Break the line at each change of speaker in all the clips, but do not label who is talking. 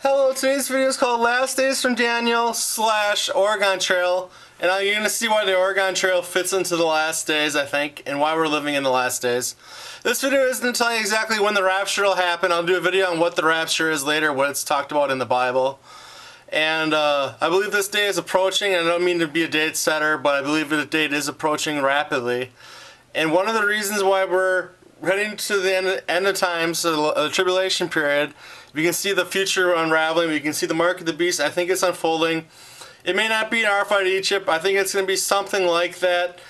Hello, today's video is called Last Days from Daniel / Oregon Trail, and you're going to see why the Oregon Trail fits into the last days, I think, and why we're living in the last days. This video isn't going to tell you exactly when the rapture will happen. I'll do a video on what the rapture is later, what it's talked about in the Bible. And I believe this day is approaching, and I don't mean to be a date setter, but I believe the date is approaching rapidly. And one of the reasons why we're heading to the end of times, so the tribulation period, you can see the future unraveling, you can see the mark of the beast. I think it's unfolding. It may not be an R fight Egypt. I think it's going to be something like that.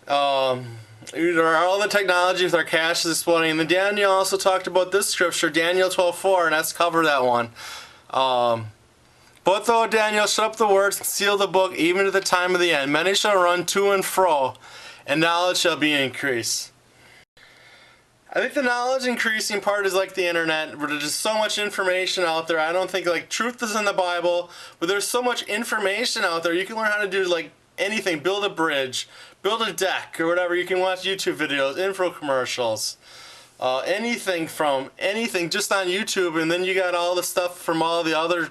All the technology with our cash is exploding. And then Daniel also talked about this scripture, Daniel 12:4, and let's cover that one. But though Daniel shut up the words and sealed the book even to the time of the end, many shall run to and fro, and knowledge shall be increased. I think the knowledge increasing part is like the internet, where there's just so much information out there. I don't think like truth is in the Bible, but there's so much information out there. You can learn how to do like anything, build a bridge, build a deck, or whatever. You can watch YouTube videos, info commercials, anything just on YouTube, and then you got all the stuff from all the other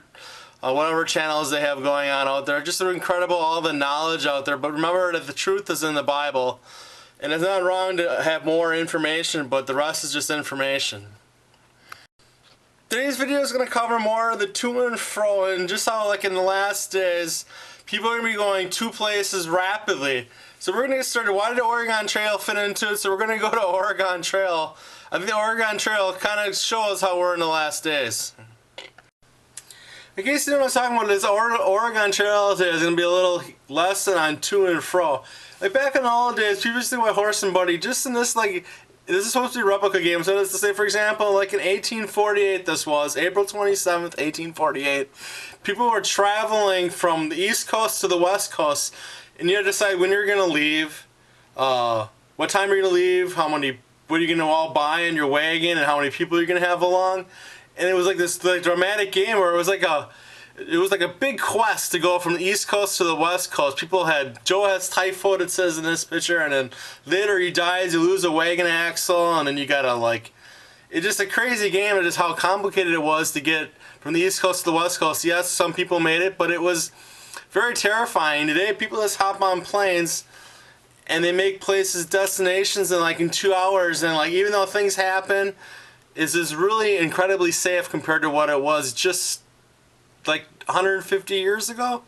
whatever channels they have going on out there. Just incredible, all the knowledge out there. But remember that the truth is in the Bible. And it's not wrong to have more information, but the rest is just information. Today's video is going to cover more of the to and fro, and just how like in the last days, people are going to be going to places rapidly. So we're going to get started. Why did the Oregon Trail fit into it? So we're going to go to Oregon Trail. I think the Oregon Trail kind of shows how we're in the last days. In case you don't know what I'm talking about, this Oregon Trail today is going to be a little lesson on to and fro. Like back in the old days, people used to go horse and buggy. Just in this, like, this is supposed to be a replica game. So that's to say, for example, like in 1848, this was April 27th, 1848. People were traveling from the East Coast to the West Coast, and you had to decide when you're gonna leave, what time you're gonna leave, what are you gonna all buy in your wagon, and how many people you're gonna have along. And it was like this like dramatic game where it was like a big quest to go from the East Coast to the West Coast. Joe has typhoid, it says in this picture, and then later he dies, you lose a wagon axle, and then you gotta like, it's just a crazy game of just how complicated it was to get from the East Coast to the West Coast. Yes, some people made it, but it was very terrifying. Today, people just hop on planes and they make places destinations in 2 hours, and like even though things happen, it's just really incredibly safe compared to what it was just like 150 years ago.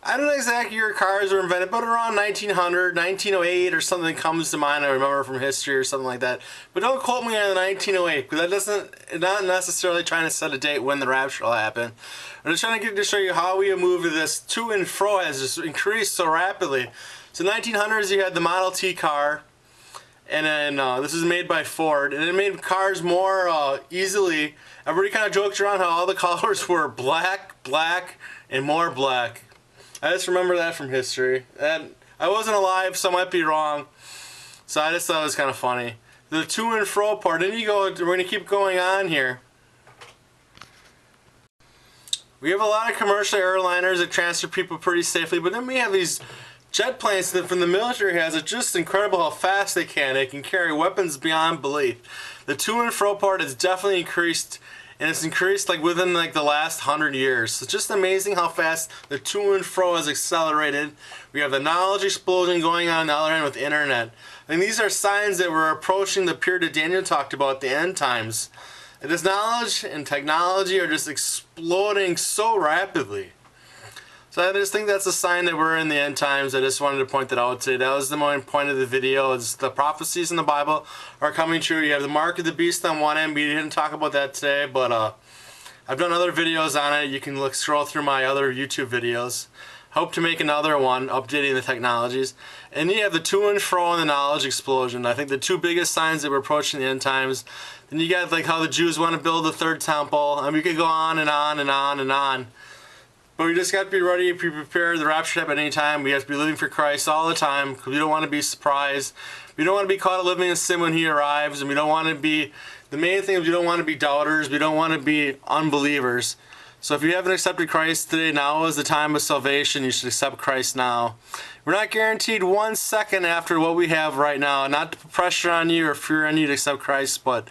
I don't know exactly your cars were invented, but around 1900, 1908 or something comes to mind. I remember from history or something like that. But don't quote me on the 1908, because not necessarily trying to set a date when the rapture will happen. I'm just trying to show you how we have moved to this to and fro has just increased so rapidly. So 1900s you had the Model T car, and then this is made by Ford, and it made cars more easily. Everybody kind of joked around how all the colors were black, black, and more black. I just remember that from history. And I wasn't alive, so I might be wrong. So I just thought it was kind of funny. The to and fro part, then we're going to keep going on here. We have a lot of commercial airliners that transfer people pretty safely, but then we have these jet planes that from the military has. It's just incredible how fast they can. They can carry weapons beyond belief. The to and fro part has definitely increased, and it's increased like within like the last 100 years. It's just amazing how fast the to and fro has accelerated. We have the knowledge explosion going on the other end with the internet. And these are signs that we're approaching the period that Daniel talked about, the end times. And this knowledge and technology are just exploding so rapidly. So I just think that's a sign that we're in the end times. I just wanted to point that out today. That was the main point of the video. Is the prophecies in the Bible are coming true. You have the mark of the beast on one end. We didn't talk about that today, but I've done other videos on it. You can scroll through my other YouTube videos. Hope to make another one updating the technologies. And you have the to and fro and the knowledge explosion. I think the two biggest signs that we're approaching the end times. Then you got like how the Jews want to build the third temple. And we could go on and on and on and on. But we just got to be ready, be prepared. The rapture at any time. We have to be living for Christ all the time, because we don't want to be surprised. We don't want to be caught living in sin when He arrives, and we don't want to be. The main thing is we don't want to be doubters. We don't want to be unbelievers. So if you haven't accepted Christ today, now is the time of salvation. You should accept Christ now. We're not guaranteed 1 second after what we have right now. Not to put pressure on you or fear on you to accept Christ, but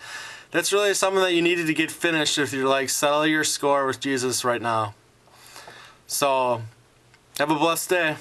that's really something that you needed to get finished if you're like, settle your score with Jesus right now. So, have a blessed day.